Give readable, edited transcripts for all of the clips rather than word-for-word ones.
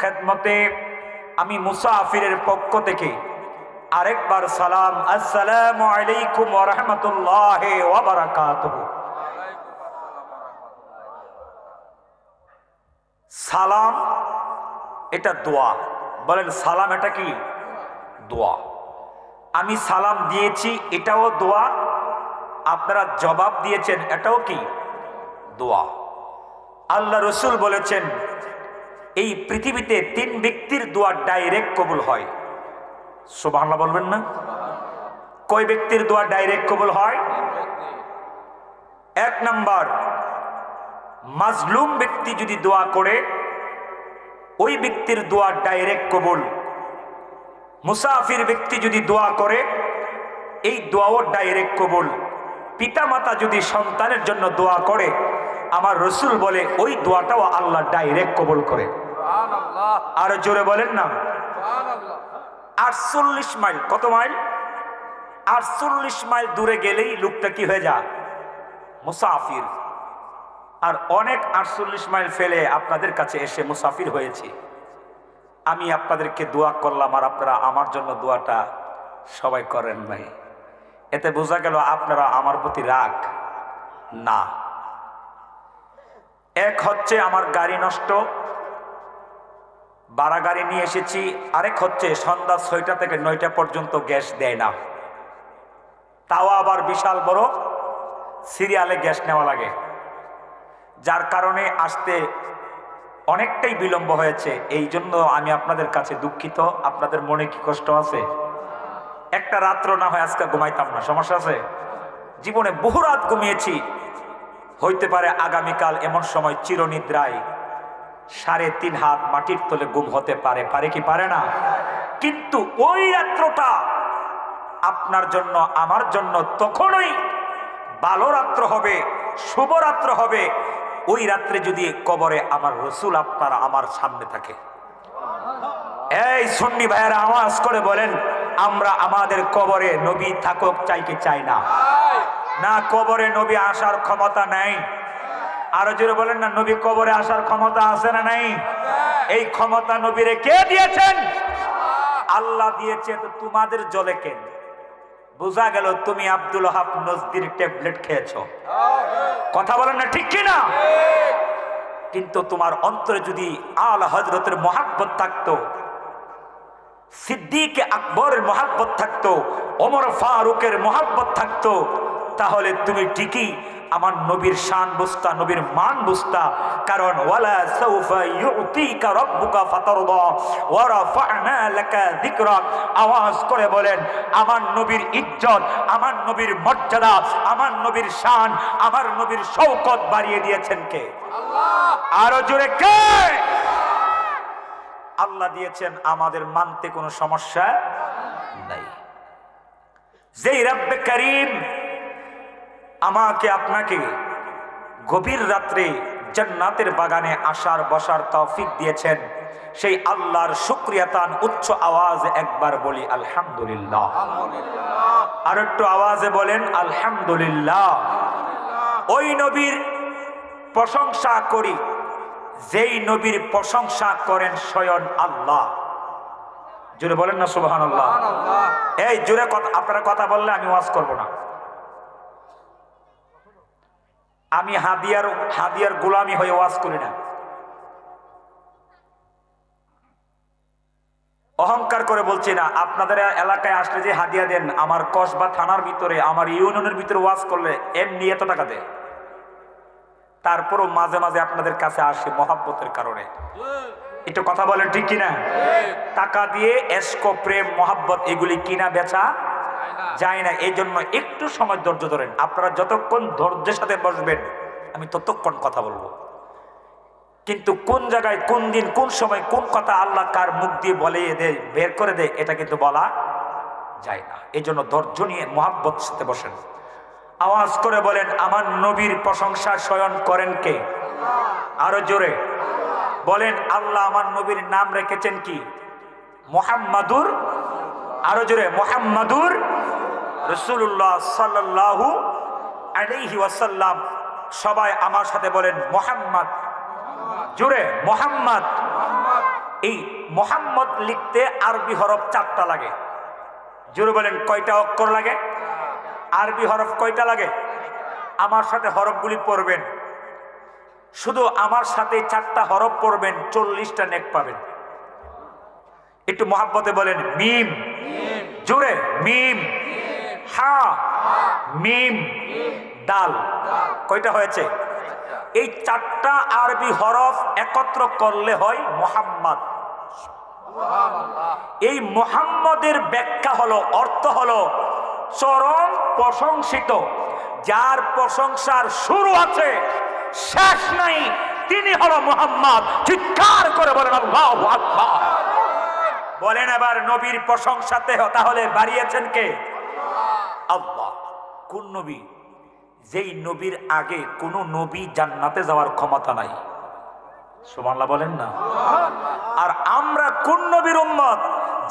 খেদমতে আমি মুসাফিরের পক্ষ থেকে আরেকবার সালাম, আসসালামু আলাইকুম ওয়া রাহমাতুল্লাহি ওয়া বারাকাতুহু। সালাম এটা দোয়া, বলেন সালাম এটা কি? দোয়া। আমি সালাম দিয়েছি এটাও দোয়া, আপনারা জবাব দিয়েছেন এটাও কি দোয়া। আল্লাহ রসুল বলেছেন এই পৃথিবীতে 3 ব্যক্তির দোয়া ডাইরেক্ট কবুল হয়। সুবহানাল্লাহ বলবেন না? কয় ব্যক্তির দোয়া ডাইরেক্ট কবুল হয়? 1 নাম্বার, মাজলুম ব্যক্তি যদি দোয়া করে ওই ব্যক্তির দোয়া ডাইরেক্ট কবুল। মুসাফির ব্যক্তি যদি দোয়া করে এই দোয়াও ডাইরেক্ট কবুল। পিতামাতা যদি সন্তানের জন্য দোয়া করে আমার রসুল বলে ওই দোয়াটাও আল্লাহ ডাইরেক্ট কবুল করে। আর জোরে বলেন না। 48 মাইল, কত মাইল? 48 মাইল দূরে গেলেই লোকটা কি হয়ে যায়? মুসাফির। আর অনেক 48 মাইল ফেলে আপনাদের কাছে এসে মুসাফির হয়েছে। আমি আপনাদেরকে দোয়া করলাম আর আপনারা আমার জন্য দোয়াটা সবাই করেন নাই। এতে বোঝা গেল আপনারা আমার প্রতি রাগ না। এক হচ্ছে আমার গাড়ি নষ্ট, ভাড়া গাড়ি নিয়ে এসেছি। আরেক হচ্ছে সন্ধ্যা 6টা থেকে 9টা পর্যন্ত গ্যাস দেয় না, তাও আবার বিশাল বড় সিরিয়ালে গ্যাস নেওয়া লাগে, যার কারণে আসতে অনেকটাই বিলম্ব হয়েছে। এই জন্য আমি আপনাদের কাছে দুঃখিত। আপনাদের মনে কি কষ্ট আছে? একটা রাত্র না হয় আজকে ঘুমাইতাম না, সমস্যা আছে? জীবনে বহু রাত ঘুমিয়েছি, হইতে পারে আগামীকাল এমন সময় চিরনিদ্রায় 3.5 হাত মাটির তলে গুম হতে পারে। পারে কি পারে না? কিন্তু ওই রাত্রটা আপনার জন্য আমার জন্য তখনই ভালো রাত্র হবে, শুভ রাত্র হবে ওই রাত্রে যদি কবরে আমার রসুল আপনারা আমার সামনে থাকে। এই সুন্নি ভাইয়েরা আওয়াজ করে বলেন আমরা আমাদের কবরে নবী থাকুক চাই কি চাই না? না, কবরে নবী আসার ক্ষমতা নাই। আরো জোরে বলেন না, নবী কবরে আসার ক্ষমতা আছে না নাই? এই ক্ষমতা নবীরে কে দিয়েছেন? আল্লাহ দিয়েছে। তো তোমাদের জলে কেন? বোঝা গেল তুমি আব্দুল ওহাব নজদির ট্যাবলেট খেয়েছো। কথা বলেন না, ঠিক কিনা? কিন্তু তোমার অন্তরে যদি আলা হযরতের মহাব্বত থাকতো, সিদ্দিক আকবরের মহাব্বত থাকতো, ওমর ফারুকের মহাব্বত থাকতো, তাহলে তুমি ঠিকই আমার নবীর শান বুঝতা, নবীর মান বুঝতা। কারণ ওয়ালা সাউফা ইউতিকা রাব্বুকা ফাতারদা ওয়া রাফা'না লাকা যিকরাক। আওয়াজ করে বলেন আমার নবীর ইজ্জত, আমার নবীর মর্যাদা, আমার নবীর শান, আমার নবীর শৌকত বাড়িয়ে দিয়েছেন কে? আল্লাহ। আরো জোরে কে? আল্লাহ দিয়েছেন। আমাদের মানতে কোনো সমস্যা নাই। যেই রব্বে করিম আমাকে আপনাকে গভীর রাত্রে জান্নাতের বাগানে আসার বসার তৌফিক দিয়েছেন, সেই আল্লাহর শুকরিয়া তান উচ্চ আওয়াজে একবার বলি আলহামদুলিল্লাহ। আর একটু আওয়াজে বলেন আলহামদুলিল্লাহ। ওই নবীর প্রশংসা করি যেই নবীর প্রশংসা করেন স্বয়ং আল্লাহ। জোরে বলেন না সুবহানাল্লাহ। এই জোরে আপনারা কথা বললে আমি ওয়াজ করব না। আমি হাদিয়ার গোলামি হয়ে ওয়াজ করি না। অহংকার করে বলছি না। আপনাদের এলাকায় আসলে যে হাদিয়া দেন, আমার কসবা থানার ভিতরে, আমার ইউনিয়নের ভিতরে ওয়াজ করলে এমনি এত টাকা দেয়, তারপরও মাঝে মাঝে আপনাদের কাছে আসে মহাব্বতের কারণে। একটু কথা বলেন ঠিক কিনা? টাকা দিয়ে এশক, প্রেম, মহাব্বত এগুলি কিনা বেচা যায় না। এই জন্য একটু সময় ধৈর্য ধরেন। আপনারা যতক্ষণ ধৈর্যের সাথে বসবেন আমি ততক্ষণ কথা বলবো। কিন্তু কোন জায়গায়, কোন দিন, কোন সময়, কোন কথা আল্লাহ কার মুখ দিয়ে বলে দেয়, বের করে দেয়, এটা কিন্তু বলা যায় না। এই জন্য ধৈর্য নিয়ে মহাব্বত সাথে বসেন। আওয়াজ করে বলেন আমার নবীর প্রশংসা স্বয়ং করেন কে? আরো জোরে বলেন আল্লাহ আমার নবীর নাম রেখেছেন কি? মুহাম্মাদুর। আরো জোরে মুহাম্মাদুর রাসূলুল্লাহ সাল্লাল্লাহু আলাইহি ওয়াসাল্লাম। সবাই আমার সাথে বলেন মুহাম্মদ। জোরে মুহাম্মদ। এই মোহাম্মদ লিখতে আরবি হরফ 4টা লাগে। জোরে বলেন কয়টা অক্ষর লাগে? আরবি হরফ কয়টা লাগে? আমার সাথে হরফগুলি পড়বেন, শুধু আমার সাথে 4টা হরফ পড়বেন, 40টা নেক পাবেন। একটু মহাব্বতে বলেন মিম। জোরে মিম, হা, মিম, দাল। কয়টা হয়েছে? এই 4টা আরবি হরফ একত্র করলে হয় মোহাম্মদ। এই মোহাম্মদের ব্যাখ্যা হলো, অর্থ হলো চরম প্রশংসিত, যার প্রশংসার শুরু আছে শেষ নাই, তিনি হলো মোহাম্মদ। চিৎকার করে বলেন আল্লাহু আকবার। বলেন এবার নবীর প্রশংসাতে তাহলে বাড়িয়েছেন কে? আল্লাহ। কোন নবী? যেই নবীর আগে কোন নবী জান্নাতে যাওয়ার ক্ষমতা নাই। সুবহানাল্লাহ বলেন না। আর আমরা কোন নবীর উম্মত?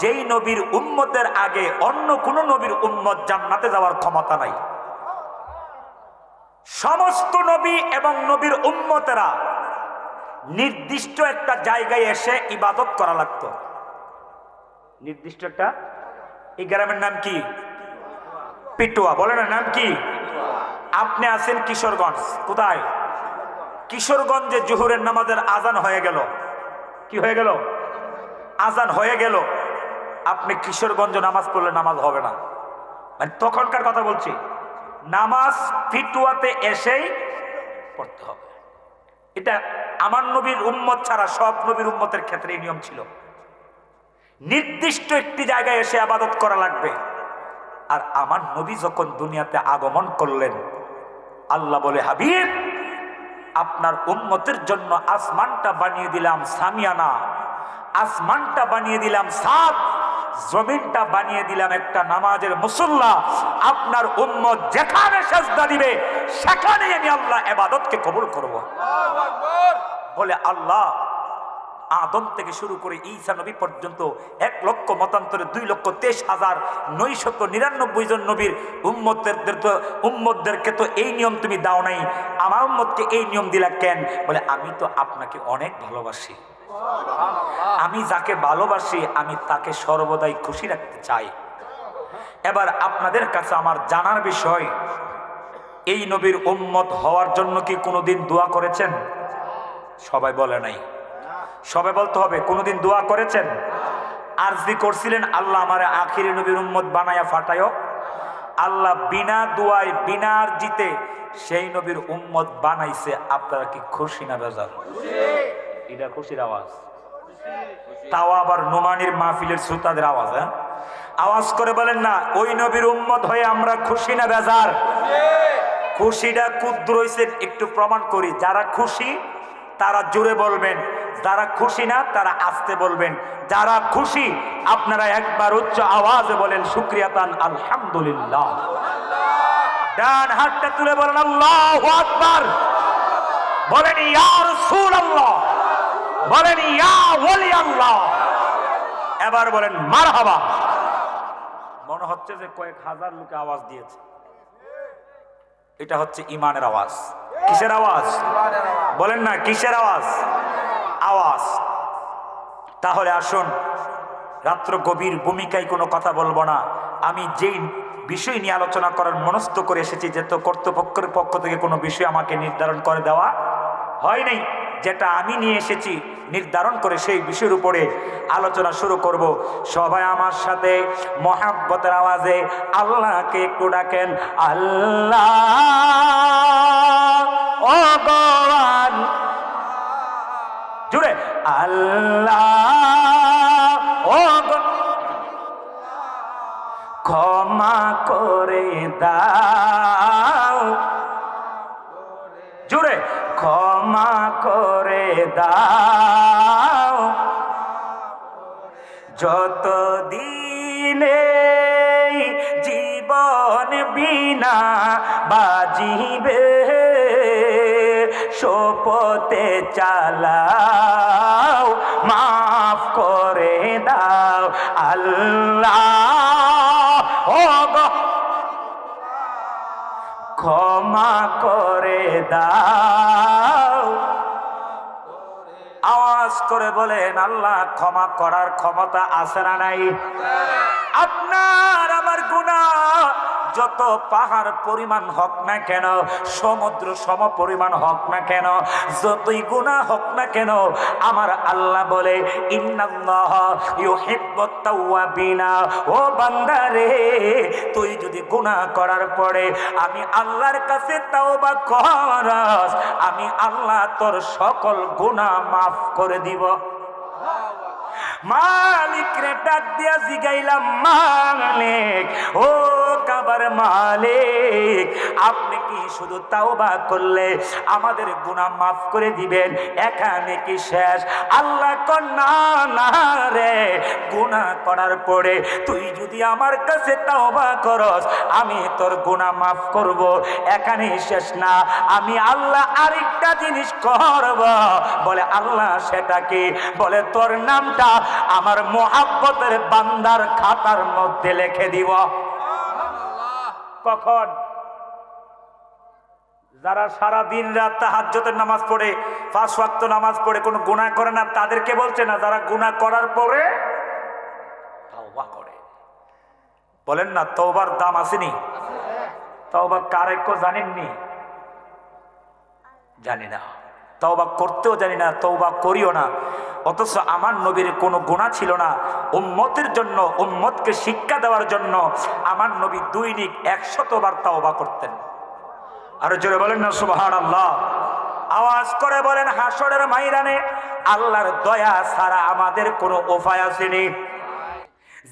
যেই নবীর উম্মতের আগে অন্য কোন নবীর উম্মত জান্নাতে যাওয়ার ক্ষমতা নাই। সমস্ত নবী এবং নবীর উম্মতেরা নির্দিষ্ট একটা জায়গায় এসে ইবাদত করা লাগতো। নির্দিষ্ট একটা, এই গ্রামের নাম কি? পিটুয়া। বলেন না, নাম কি? আপনি আছেন কিশোরগঞ্জ। কোথায়? কিশোরগঞ্জে জোহরের নামাজের আজান হয়ে গেল। কি হয়ে গেল? আজান হয়ে গেল। আপনি কিশোরগঞ্জে নামাজ পড়লে নামাজ হবে না, মানে তখনকার কথা বলছি। নামাজ পিটুয়াতে এসেই পড়তে হবে। এটা আমার নবীর উম্মত ছাড়া সব নবীর উম্মতের ক্ষেত্রে এই নিয়ম ছিল। নির্দিষ্ট একটি জায়গায় এসে ইবাদত করা লাগবে। আর আমার নবী যখন দুনিয়াতে আগমন করলেন, আল্লাহ বলে, হাবিব, আপনার উম্মতের জন্য আসমানটা বানিয়ে দিলাম সামিয়ানা, আসমানটা বানিয়ে দিলাম সাদ, জমিনটা বানিয়ে দিলাম একটা নামাজের মুসল্লা। আপনার উম্মত যেখানে সেজদা দিবে সেখানে আমি আল্লাহ ইবাদতকে কবুল করব। বলে আল্লাহ আদম থেকে শুরু করে ঈসা নবী পর্যন্ত 1 লক্ষ মতান্তরে 2,23,999 জন নবীর উম্মতদেরকে তো এই নিয়ম তুমি দাও নাই, আমার উম্মতকে এই নিয়ম দিলা কেন? বলে আমি তো আপনাকে অনেক ভালোবাসি। আমি যাকে ভালোবাসি আমি তাকে সর্বদাই খুশি রাখতে চাই। এবার আপনাদের কাছে আমার জানার বিষয়, এই নবীর উম্মত হওয়ার জন্য কি কোনোদিন দোয়া করেছেন? সবাই বলে নাই। সবাই বলতে হবে, কোনোদিন দোয়া করেছেন? আরজি করছিলেন, আল্লাহ আমারে আখিরি নবীর উম্মত বানায়া ফাটায়ো। আল্লাহ বিনা দোয়ায় বিনা আরজিতে সেই নবীর উম্মত বানাইছে। আপনারা কি খুশি না বেজার? এটা খুশির আওয়াজ। তাও আবার নোমানির মাহফিলের শ্রোতাদের আওয়াজ। হ্যাঁ, আওয়াজ করে বলেন না, ওই নবীর উম্মত হয়ে আমরা খুশি না বেজার? খুশিটা ক্ষুদ্র হইছে একটু প্রমাণ করি। যারা খুশি তারা জোরে বলবেন, যারা খুশি না তারা আস্তে বলবেন। যারা খুশি আপনারা একবার উচ্চ আওয়াজে বলেন শুকরিয়াতান আলহামদুলিল্লাহ। ডান হাতটা তুলে বলেন আল্লাহু আকবার। বলেন ইয়া রাসূলুল্লাহ, বলেন ইয়া ওলি আল্লাহ। এবার বলেন মারহাবা। মনে হচ্ছে যে কয়েক হাজার লোকে আওয়াজ দিয়েছে। এটা হচ্ছে ইমানের আওয়াজ। কিসের আওয়াজ? বলেন না, কিসের আওয়াজ? আওয়াজ। তাহলে আসুন, রাত্র গভীর ভূমিকায় কোনো কথা বলবো না। আমি যেই বিষয় নিয়ে আলোচনা করার মনস্থ করে এসেছি, যে তো কর্তৃপক্ষের পক্ষ থেকে কোনো বিষয় আমাকে নির্ধারণ করে দেওয়া হয় নাই। যেটা আমি নিয়ে এসেছি নির্ধারণ করে সেই বিষয়ের উপরে আলোচনা শুরু করব। সবাই আমার সাথে মহাব্বতের আওয়াজে আল্লাহকে একটু ডাকেন, আল্লাহ ও ভগবান। জুড়ে আল্লাহ ও ক্ষমা করে দাও। জুড়ে ক্ষমা করে দাও। যত দিনে জীবন বিনা বাজিবে, শপথে চালাও, মাফ করে দাও আল্লাহ ও ক্ষমা করে দাও। আওয়াজ করে বলেন, আল্লাহ ক্ষমা করার ক্ষমতা আছে না নাই? আপনার আমার গুনাহ যত পাহাড় পরিমাণ হোক না কেন, সমুদ্র সম পরিমাণ হোক না কেন, যতই গুনাহ হোক না কেন, আমার আল্লাহ বলে ইন্নাল্লাহ ইউহিব্বুত তাওয়াবিনা। ও বান্দা রে, তুই যদি গুনাহ করার পরে আমি আল্লাহর কাছে তাওবা করস, আমি আল্লাহ তোর সকল গুনাহ মাফ করে দিব। মালিক রে ডাক দিয়া জিগাইলাম, মালিক, ও কাবার মালিক, আপনি কি শুধু তাওবা করলে আমাদের গুনাহ মাফ করে দিবেন, এখানে কি শেষ? আল্লাহ কর না, না রে, গুনাহ করার পরে তুই যদি আমার কাছে তাওবা করস, আমি তোর গুনাহ মাফ করব, এখানেই শেষ না, আমি আল্লাহ আরেকটা জিনিস করব। বলে আল্লাহ সেটা কি? বলে তোর নামটা আমার মুহাব্বতের বান্দার খাতার মধ্যে লিখে দিব। কখন? যারা সারা দিন রাত তাহাজ্জুদের নামাজ পড়ে, 5 ওয়াক্ত নামাজ পড়ে, কোনো গুনাহ করে না, তাদেরকে বলছে না, যারা গুনাহ করার পরে তওবা করে। বলেন না তওবার দাম আসেনি? তওবা কার একটু জানেননি? জানি না, তওবা করতেও জানি না, তওবা করিও না। অথচ আমার নবীর কোনো গুনাহ ছিল না, উম্মতের জন্য, উম্মতকে শিক্ষা দেওয়ার জন্য আমার নবী দৈনিক 100 বার তওবা করতেন। আর জোরে বলেন না সুবহানাল্লাহ। আওয়াজ করে বলেন, হাসরের ময়দানে আল্লাহর দয়া ছাড়া আমাদের কোনো উপায় আসেনি।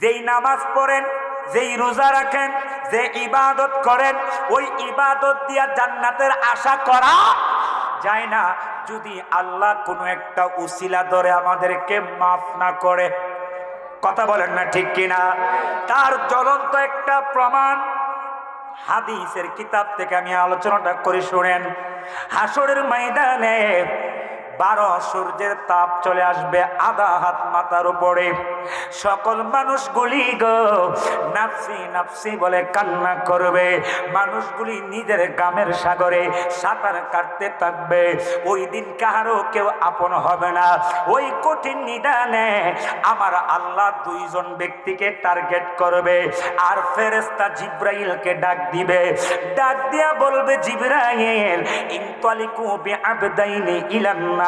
যেই নামাজ পড়েন, যেই রোজা রাখেন, যে ইবাদত করেন, ওই ইবাদত দিয়া জান্নাতের আশা করা যায় না যদি আল্লাহ কোনো একটা উসিলা ধরে আমাদেরকে মাফ না করে। কথা বলেন না ঠিক কিনা? তার জ্বলন্ত একটা প্রমাণ হাদিসের কিতাব থেকে আমি আলোচনাটা করে শুনেন। হাসরের ময়দানে 12 সূর্যের তাপ চলে আসবে আধা হাত মাথার উপরে। সকল মানুষগুলি গো নাফসি নাফসি বলে কান্না করবে। মানুষগুলি নিজের গ্রামের সাগরে সাঁতার কাটতে থাকবে। ওই দিন কারো কেউ আপন হবে না। ওই কঠিন নিদানে আমার আল্লাহ 2 জন ব্যক্তিকে টার্গেট করবে, আর ফেরেশতা জিব্রাইলকে ডাক দিবে। ডাক দিয়া বলবে, জিব্রাইল ইনতালিকু বিআবদাইনি ইলান্নার।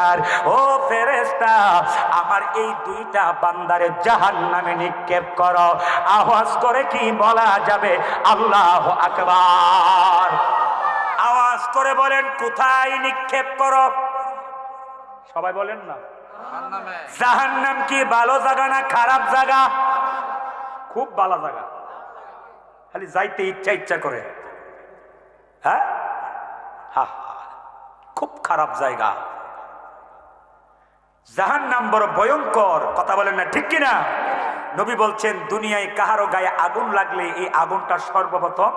ও ফেরেশতা, আমার এই 2টা বান্দারে জাহান্নামে নিক্ষেপ করো। আওয়াজ করে কি বলা যাবে? আল্লাহু আকবার। আওয়াজ করে বলেন, কোথায় নিক্ষেপ করো? সবাই বলেন না। জাহান্নাম কি ভালো জায়গা না খারাপ জায়গা? খুব ভালো জায়গা, খালি যাইতে ইচ্ছা ইচ্ছা করে। হ্যাঁ, খুব খারাপ জায়গা। জাহান্নাম বড় ভয়ঙ্কর। কথা বলেন না ঠিক কিনা? নবী বলছেন, দুনিয়ায় কাহারো গায়ে আগুন লাগলে এই আগুনটা সর্বপ্রথম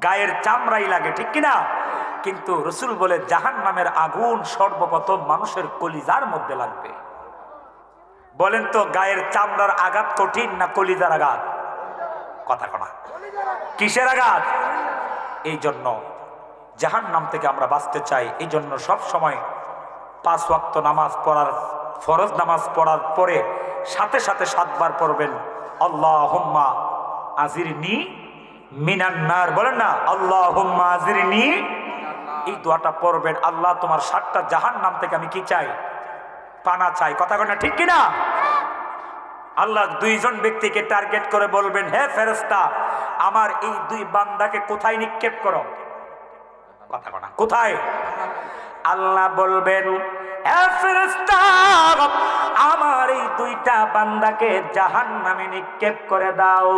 গায়ের চামড়াই লাগে, ঠিক কিনা? কিন্তু রসুল বলে জাহান্নামের আগুন সর্বপ্রথম মানুষের কলিজার মধ্যে লাগবে। বলেন তো, গায়ের চামড়ার আঘাত কঠিন না কলিজার আঘাত? কথা কনা, কিসের আঘাত? এই জন্য জাহান্নাম থেকে আমরা বাঁচতে চাই। এই জন্য সব সময় 5 ওয়াক্ত নামাজ পড়ার, ফরজ নামাজ পড়ার পরে সাথে সাথে 7 বার পড়বেন আল্লাহুম্মা আজিরনি মিনান নার। বলেন না, আল্লাহুম্মা আজিরনি। এই দোয়াটা পড়বেন। আল্লাহ, তোমার 7টা জাহান্নাম থেকে আমি কি চাই? পানা চাই। কথা কয় না ঠিক কিনা? আল্লাহ 2 জন ব্যক্তিকে টার্গেট করে বলবেন, হে ফেরেশতা, আমার এই 2 বান্দাকে কোথায় নিক্ষেপ করো? কথা কয় না, কোথায়? আল্লাহ বলবেন, হে ফেরেশতা, আমার এই 2টা বান্দাকে জাহান্নামে নিক্ষেপ করে দাও।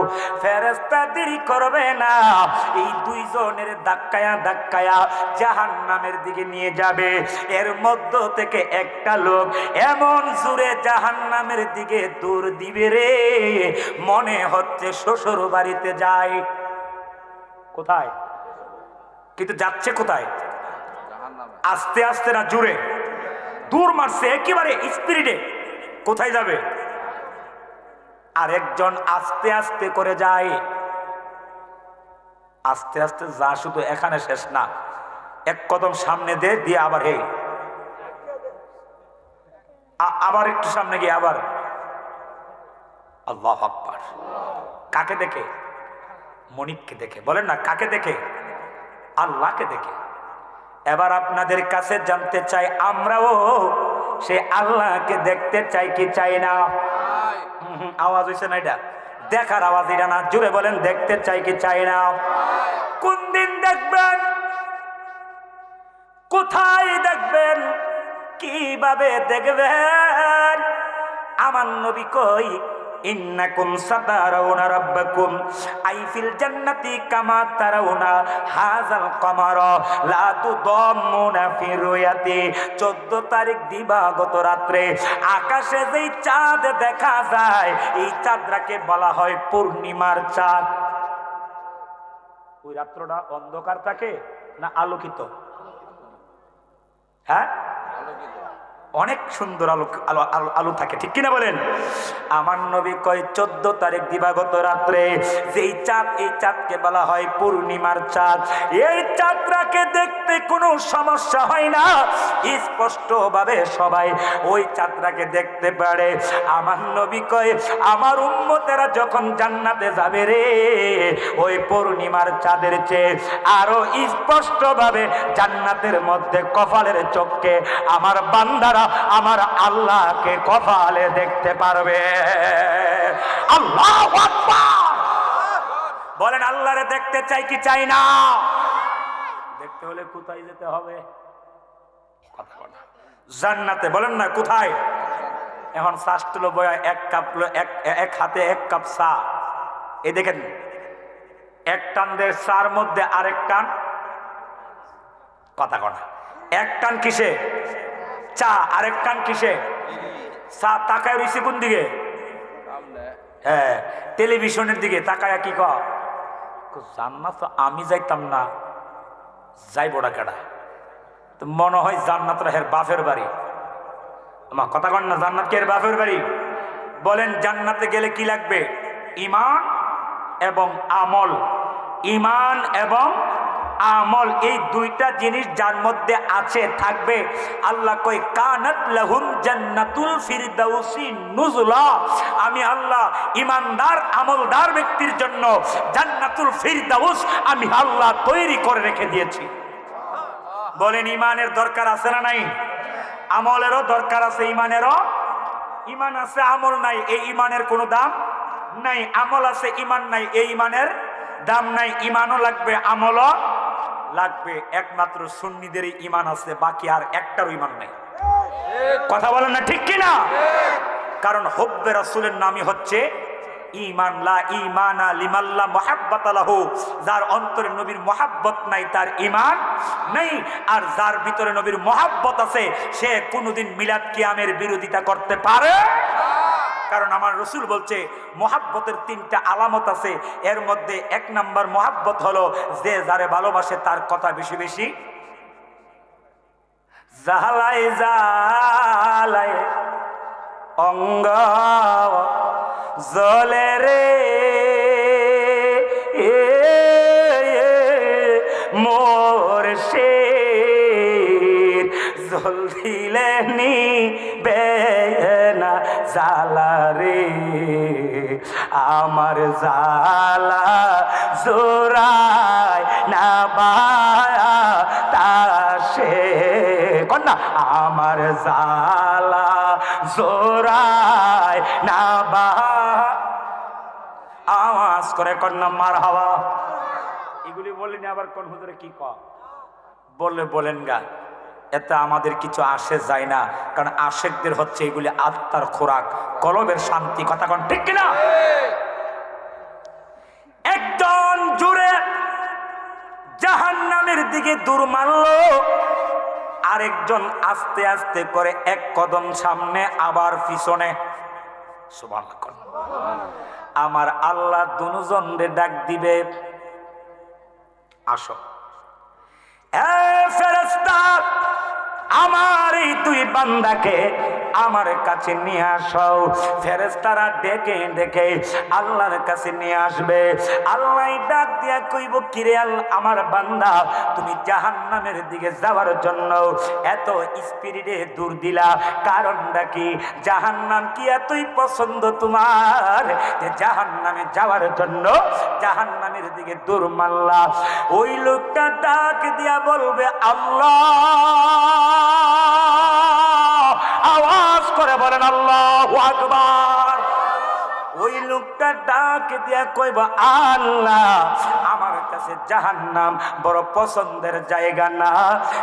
ফেরেশতা দেরি করবে না, এই 2 জনের ধাক্কায়া ধাক্কায়া জাহান্নামের দিকে নিয়ে যাবে। এর মধ্য থেকে একটা লোক এমন জোরে জাহান্নামের দিকে দৌড় দিবে রে, মনে হচ্ছে শ্বশুর বাড়িতে যায়। কোথায়? কিন্তু যাচ্ছে কোথায়? আস্তে আস্তে না জুড়ে, দূর মারছে একেবারে স্পিরিটে। কোথায় যাবে? আর একজন আস্তে আস্তে করে যায়। আস্তে আস্তে যা, শুধু এখানে শেষ না, 1 কদম সামনে দিয়ে আবার হে আবার একটু সামনে গিয়ে আবার আল্লাহু আকবার। কাকে দেখে? মনিবকে দেখে। বলেন না কাকে দেখে? আল্লাহকে দেখে। এবার আপনাদের কাছে জানতে চাই, আমরাও সে আল্লাহকে দেখতে চাই কি চাই না? আওয়াজ হয়েছে না? এটা দেখার আওয়াজ, এটা না। জুড়ে বলেন, দেখতে চাই কি চাই না? কোন দিন দেখবেন? কোথায় দেখবেন? কিভাবে দেখবেন? আমার নবী কই, ইন্নাকুম সাতারাউনা রাব্বাকুম আই ফিল জান্নাতি কামা তারাউনা হাযাল কমারা লা তুদাম্মুনা ফি রুয়াতি। 14 তারিখ দিবাগত রাত্রে আকাশে যেই চাঁদ দেখা যায়, এই চাঁদটাকে বলা হয় পূর্ণিমার চাঁদ। ওই রাত্রটা অন্ধকার থাকে না আলোকিত? হ্যাঁ, অনেক সুন্দর আলো আলো আলো আলো থাকে, ঠিক কিনা বলেন? আমার নবী কয় 14 তারিখ দিবাগত রাত্রে যেই চাঁদ, এই চাঁদকে বলা হয় পূর্ণিমার চাঁদ। এই চাঁদটাকে দেখতে কোনো সমস্যা হয় না, স্পষ্ট ভাবে সবাই ওই চাঁদটাকে দেখতে পারে। আমার নবী কয়, আমার উম্মতেরা যখন জান্নাতে যাবে রে, ওই পূর্ণিমার চাঁদের চেয়ে আরো স্পষ্ট ভাবে জান্নাতের মধ্যে কপালের চোখকে আমার বান্দারা আমার আল্লাহকে কপালে দেখতে পারবে। আল্লাহু আকবার। বলেন, আল্লাহরে দেখতে চাই কি চাই না? দেখতে হলে কোথায় যেতে হবে? জান্নাতে। বলেন না কোথায়? এখন শাস্ত্র বয়া এক কাপ, এক হাতে এক কাপ চা, এই দেখেন, এক টান দিয়ে চার মধ্যে আরেক টান, কথা কনা, এক টান কিসে? চা। আরেক টান কিসে? চা। তাকায় রইছে কোন দিকে? হ্যাঁ, টেলিভিশনের দিকে তাকায়। কি কয়, জান্নাত তো আমি যাইতাম না, যাইব না কেডা? তো মনে হয় জান্নাত হের বাপের বাড়ি। আমার কথা কন না, জান্নাত কে বাপের বাড়ি? বলেন, জান্নাতে গেলে কি লাগবে? ঈমান এবং আমল। ঈমান এবং আমল, এই দুইটা জিনিস যার মধ্যে আছে থাকবে। আল্লাহ কই, কানাত লাহুম জান্নাতুল ফিরদাউসি নুজুলা। আমি আল্লাহ ঈমানদার আমলদার ব্যক্তির জন্য জান্নাতুল ফিরদাউস আমি আল্লাহ তৈরি করে রেখে দিয়েছি। বলেন, ঈমানের দরকার আছে না নাই? আমলেরও দরকার আছে, ঈমানেরও। ঈমান আছে আমল নাই, এই ঈমানের কোনো দাম নাই। আমল আছে ঈমান নাই, এই ঈমানের দাম নাই। ঈমানও লাগবে, আমলও লাগবে। একমাত্র সুন্নিদেরই ঈমান আছে, বাকি আর একটারও ঈমান নাই। কথা বলেন না, ঠিক কিনা? কারণ হুব্বে রাসূলের নামই হচ্ছে ঈমান। লা ঈমানা লিমান লা মুহাব্বাতা লাহু। যার অন্তরে নবীর মুহাব্বত নাই, তার ঈমান নেই। আর যার ভিতরে নবীর মুহাব্বত আছে, সে কোনোদিন মিলাদ কিয়ামের বিরোধিতা করতে পারে। কারণ আমার রসুল বলছে, মুহাব্বতের 3টা আলামত আছে। এর মধ্যে 1 নাম্বার মুহাব্বত হলো যে যারে ভালোবাসে তার কথা বেশি বেশি জালাই জালাই অঙ্গ জলে রে মোর সে জল দিলে নি বেনা জালা রে আমার জালা জোরায় না বায়া তাসে কন্যা আমার জালা জোরায় না বা আওয়াজ করে কন্যা মার হাওয়া। এগুলি বলিনি আবার কোন হুজুরে কি বললে বলেন গা, এতে আমাদের কিছু আসে যায় না। কারণ আশেকদের হচ্ছে এগুলি আত্মার খোরাক, কলবের শান্তি। কথা কোন ঠিক কিনা? একজন জুড়ে জাহান্নামের দিকে দূর মারল, আরেকজন আস্তে আস্তে করে 1 কদম সামনে আবার পিছনে। সুবহানাল্লাহ। আমার আল্লাহ দুজনরে ডাক দিবে, আসো। এ ফেরেশতা, আমার এই 2 বান্দাকে আমার কাছে নিয়ে আসো। ফেরেশতারা ডেকে ডেকে আল্লাহর কাছে নিয়ে আসবে। আল্লাহ ডাক দিয়া কইব, কিরে আমার বান্দা, তুমি জাহান্নামের দিকে যাওয়ার জন্য এত স্পিরিটে দূর দিলা, কারণটা কি? জাহান্নাম কি এতই পছন্দ তোমার যে জাহান্নামে যাওয়ার জন্য জাহান্নামের দিকে দূর মারলা? ওই লোকটা ডাক দিয়া বলবে, আল্লাহ, আওয়াজ করে বলেন আল্লাহু আকবার। ওই লোকটা ডাক দিয়া কইব, আল্লাহ, আমার কাছে জাহান্নাম বড় পছন্দের জায়গা না,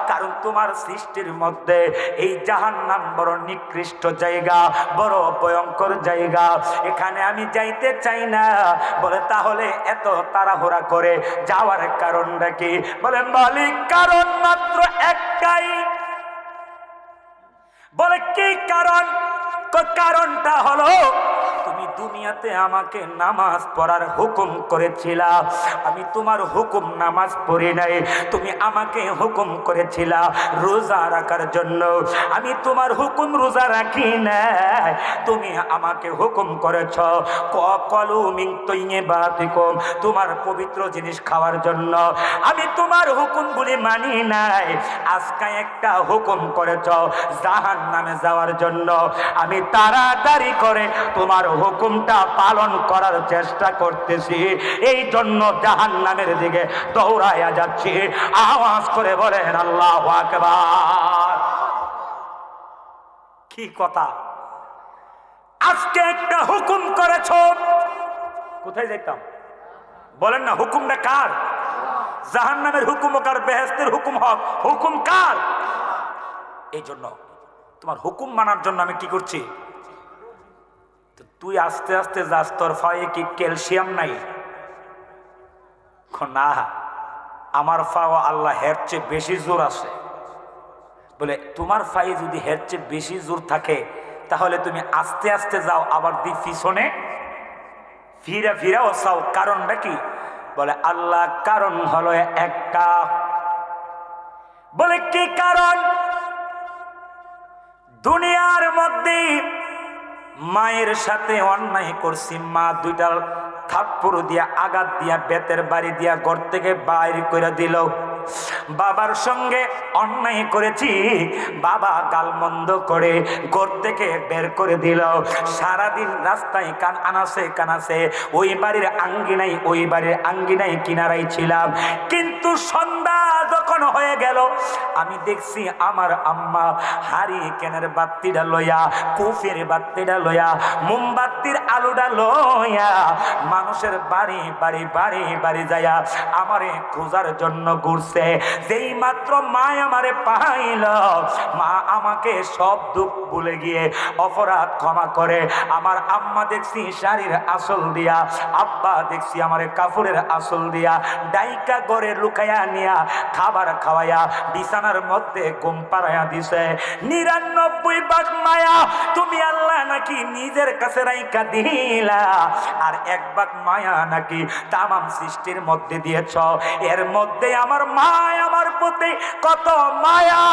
কারণ তোমার সৃষ্টির মধ্যে এই জাহান্নাম বড় নিকৃষ্ট জায়গা, বড় ভয়ঙ্কর জায়গা, এখানে আমি যাইতে চাই না। বলে, তাহলে এত তাড়াহুড়া করে যাওয়ার কারণটা কি? বলে, মালিক, কারণ মাত্র একটাই। বলে, কি কারণ? কারণটা হলো, তুমি দুনিয়াতে আমাকে নামাজ পড়ার হুকুম করেছিলা, আমি তোমার হুকুম নামাজ পড়ি নাই। তুমি আমাকে হুকুম করেছিলা রোজা রাখার জন্য, আমি তোমার হুকুম রোজা রাখি নাই। তুমি আমাকে হুকুম করেছ কলু মিন তাইয়্যিবাতিকুম, তোমার পবিত্র জিনিস খাওয়ার জন্য, আমি তোমার হুকুমগুলি মানি নাই। আজকে একটা হুকুম করেছ জাহান্নামে যাওয়ার জন্য, আমি তাড়াতাড়ি করে তোমার হুকুমটা পালন করার চেষ্টা করতেছি, এই জন্য জাহান্নামের দিকে দৌড়াইয়া যাচ্ছি। আওয়াজ করে বলেন আল্লাহু আকবার। কি কথা? আজকে একটা হুকুম করেছ, কোথায় যাইতাম? বলেন না, হুকুমটা কার? জাহান্নামের হুকুম হোক আর বেহেশতের হুকুম হোক, হুকুম কার? এই জন্য তোমার হুকুম মানার জন্য আমি কি করছি? তুই আস্তে আস্তে যাস, তোর ফায়ে কি ক্যালসিয়াম নাই? না, আমার ফাও আল্লাহ হের চেয়ে বেশি জোর আছে। বলে, তোমার ফায়ে যদি হের চেয়ে বেশি জোর থাকে, তাহলে তুমি আস্তে আস্তে যাও, আবার দি পিছনে ফিরা ফিরাও চাও, কারণটা কি? বলে, আল্লাহ, কারণ হলো একটা। বলে, কি কারণ? দুনিয়ার মধ্যে মায়ের সাথে অন্যায় করছি, মা দুইটা থাপ্পড় দিয়া আঘাত দিয়া বেতের বাড়ি দিয়া ঘর থেকে বাইর করে দিল। বাবার সঙ্গে অন্যায় করেছি, বাবা গালমন্দ করে ঘর থেকে বের করে দিল। সারাদিন রাস্তায় কানাসে ওই বাড়ির আঙ্গিনায় কিনারাই ছিলাম। কিন্তু সন্ধ্যা যখন হয়ে গেল, আমি দেখছি আমার আম্মা হারিকেনের বাতিটা লইয়া, কুফের বাতিটা লইয়া, মোমবাতির আলোটা লইয়া মানুষের বাড়ি বাড়ি বাড়ি বাড়ি যায়া আমারে খোঁজার জন্য ঘুরছে। যেই মাত্র মা আমারে পাইল, মা আমাকে সব দুঃখ ভুলে গিয়ে অপরাধ ক্ষমা করে। আমার আম্মা দেখছি শাড়ির আসল দিয়া, আব্বা দেখছি আমারে কাপড়ের আসল দিয়া ডাইকা গড়ে লুকাইয়া নিয়া খাবার খাওয়াইয়া বিছানার মধ্যে ঘুম পাড়াইয়া দিছে। ৯৯ ভাগ মায়া তুমি আল্লাহ নাকি নিজের কাছে রাইকা দিলা, আর ১ ভাগ মায়া নাকি তামাম সৃষ্টির মধ্যে দিয়েছ। এর মধ্যে আমার মা আমার প্রতি কত মায়া,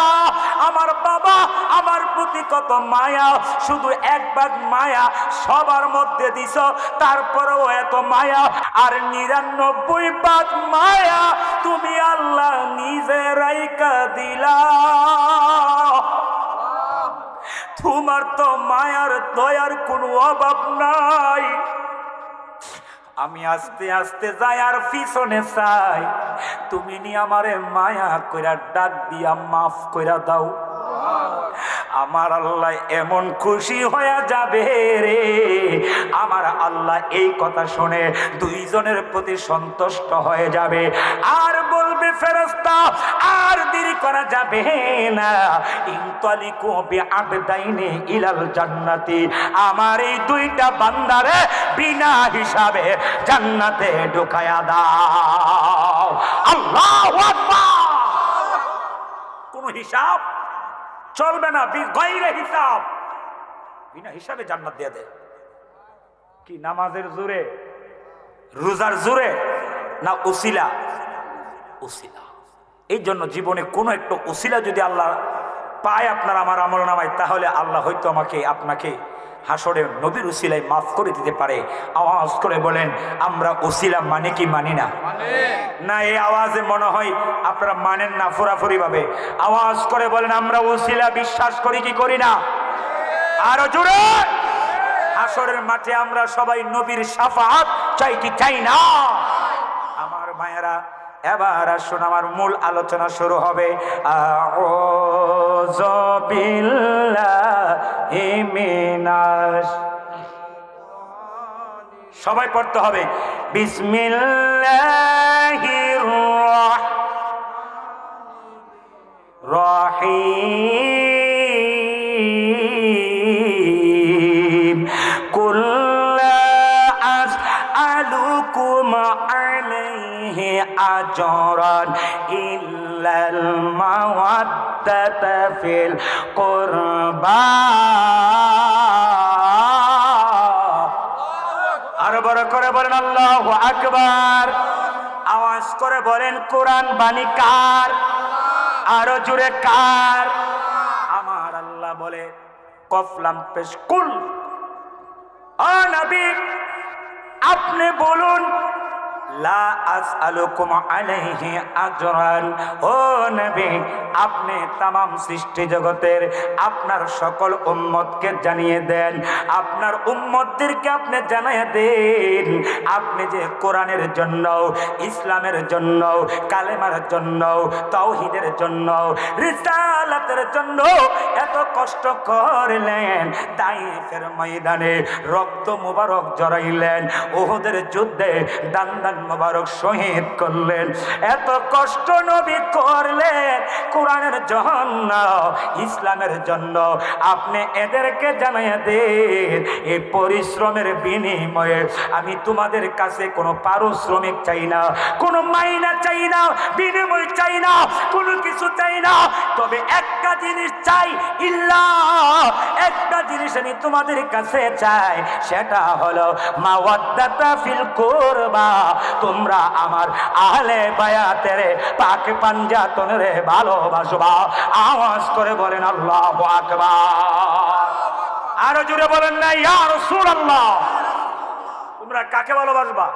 আমার বাবা আমার প্রতি কত মায়া, শুধু ১ ভাগ মায়া সবার মধ্যে দিছ, তারপরেও এত মায়া। আর ৯৯ ভাগ মায়া তুমি আল্লাহ নিজে রাইকা দিলা। তোমার তো মায়ার দয়ার কোনো অভাব নাই। আমি আস্তে আস্তে যাই আর পিছনে চাই, তুমি নি আমারে মায়া কইরা ডাক দিয়া মাফ কইরা দাও। আমার আল্লাহ এমন খুশি হয়ে যাবে রে, আমার আল্লাহ এই কথা শুনে দুইজনের প্রতি সন্তুষ্ট হয়ে যাবে। আর বলবে, ফেরেশতা, আর দেরি করা যাবে না, ইনতালিকু বিআবদাইনি ইলাল জান্নাতি, আমার এই দুইটা বান্দারে বিনা হিসাবে জান্নাতে ঢুকায়া দাও। আল্লাহু আকবার। কোন হিসাব চলবে না, গায়রে হিসাব, বিনা হিসাবে জান্নাত দিয়ে দে। কি নামাজের জোরে, রোজার জোরে, না উসিলা? উসিলা। এই জন্য জীবনে কোনো একটা উসিলা যদি আল্লাহ পায় আপনার আমার আমল নামায়, তাহলে আল্লাহ হয়তো আমাকে আপনাকে হাসরে নবীর উসিলায় মাফ করে দিতে পারে। আওয়াজ করে বলেন আমরা উসিলা মানে কি মানি না? না, এই আওয়াজে মনে হয় আপনারা মানেন না ফুরাফুরি ভাবে। আওয়াজ করে বলেন আমরা উসিলা বিশ্বাস করি কি করি না? আরো জোরে। হাসরের মাঠে আমরা সবাই নবীর শাফাআত চাই কি চাই না? আমার মায়েরা, এবার আসুন আমার মূল আলোচনা শুরু হবে। আউযু বিল্লাহি মিনাশ, সবাই পড়তে হবে বিসমিল্লাহির রাহমানির রাহিম। কুল আসআলুকুম আলাইহি আজরান ইল্লাল মাওয়াদ্দাতা ফিল কুরবা। আরো বড় করে বলেন আল্লাহু আকবার। আওয়াজ করে বলেন কোরআন বাণী কার? আরো জোরে কার? আমার আল্লাহ বলে কফলাম পেশ কুল, ও নবী আপনি বলুন লা আসআলুকুম আলাইহি আজরান। ও নবী আপনি तमाम সৃষ্টি জগতের আপনার সকল উম্মতকে জানিয়ে দেন, আপনার উম্মতদেরকে আপনি জানিয়ে দেন, আপনি যে কোরআনের জন্য, ইসলামের জন্য, কালেমার জন্য, তাওহীদের জন্য, রিসালাতের জন্য এত কষ্ট করলেন, তাইফের ময়দানে রক্ত মুবারক জড়াইলেন, উহুদের যুদ্ধে দান দান মুবারক শহীদ করলেন, এত কষ্ট নবী করলেন কোরআনের জন্য, ইসলামের জন্য, আপনি এদেরকে জানাইয়া দেন এই পরিশ্রমের বিনিময়ে আমি তোমাদের কাছে কোনো পারিশ্রমিক চাই না, কোনো মাইনা চাই না, বিনিময় চাই না, কোনো কিছু চাই না, তবে একটা জিনিস চাই, ইল্লাহ একটা জিনিস আমি তোমাদের কাছে চাই, সেটা হলো মাওয়াদ্দাতা ফিল কুরবা। তোমরা আমার আহলে বায়াতের পাক পাঞ্জাতনের ভালোবাসবা। আওয়াজ করে বলেন আল্লাহু আকবার। আরো জোরে বলেন না ইয়া রাসূলুল্লাহ। তোমরা কাকে ভালোবাসবা?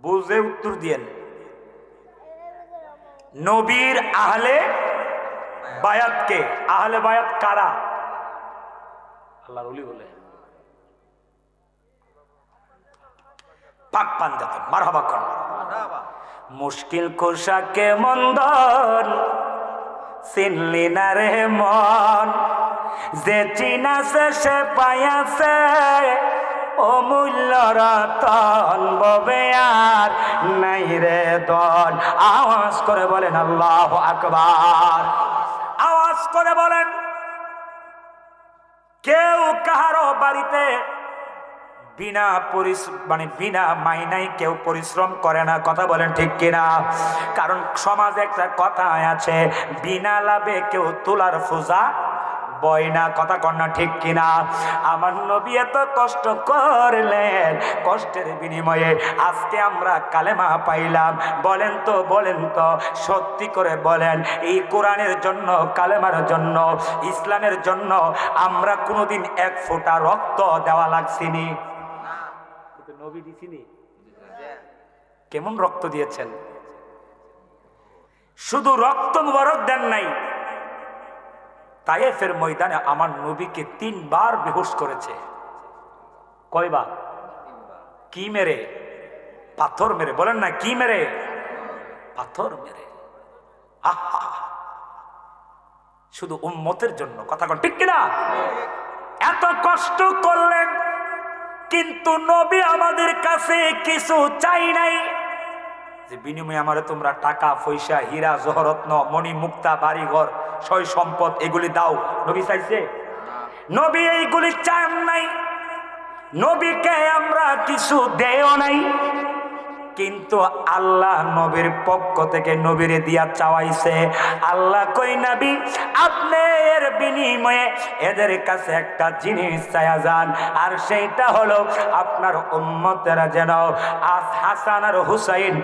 বুঝে উত্তর দিয়েন। নবীর আহলে বায়াতকে। আহলে বায়াত কারা? আল্লাহর ওলি বলে পাক পাঞ্জাতন। মারহাবা কোন মুশকিল কোশাকে মন্দন চিনলি না রে মন, যে চিনাছে সে পাইয়াছে অমূল্য রতন, ববে আর নাই রে দন। আওয়াজ করে বলেন আল্লাহু আকবার। আওয়াজ করে বলেন কেউ কাহারো বাড়িতে বিনা বিনা মাইনাই কেউ পরিশ্রম করে না। কথা বলেন ঠিক কিনা? কারণ সমাজে একটা কথা আছে, বিনা লাভে কেউ তুলার পূজা বয় না। কথা কন্যা ঠিক কিনা? আমার নবী এত কষ্ট করলেন, কষ্টের বিনিময়ে আজকে আমরা কালেমা পাইলাম। বলেন তো সত্যি করে বলেন, এই কোরআনের জন্য, কালেমার জন্য, ইসলামের জন্য আমরা কোনোদিন এক ফোঁটা রক্ত দেওয়া লাগছিনি? নবী দিছিনি? কেমন রক্ত দিয়েছেন? শুধু রক্ত মুবারক দেন নাই, তায়েফের ময়দানে আমার নবীকে 3 বার বেহুশ করেছে। কয়বার? কি মেরে? পাথর মেরে। বলেন না কি মেরে? পাথর মেরে। আহা, শুধু উম্মতের জন্য। কথা কোন ঠিক কিনা? এত কষ্ট করলেন, কিন্তু নবী আমাদের কাছে কিছু চাই নাই যে বিনিময়ে আমারে তোমরা টাকা পয়সা, হীরা জহরত্ন, মণি মুক্তা, বাড়িঘর, সয় সম্পদ এগুলি দাও। নবী চাইছে? নবী এইগুলি চান নাই। নবীকে আমরা কিছু দেও নাই, কিন্তু আল্লাহ নবীর পক্ষ থেকে নবীরে দিয়া চাওয়াইছে। আল্লাহ কই নবী আপনি এর বিনিময়ে এদের কাছে একটা জিনিস চাইয়া যান, আর সেইটা হলো আপনার উম্মতেরা যেন হাসান আর হুসাইন,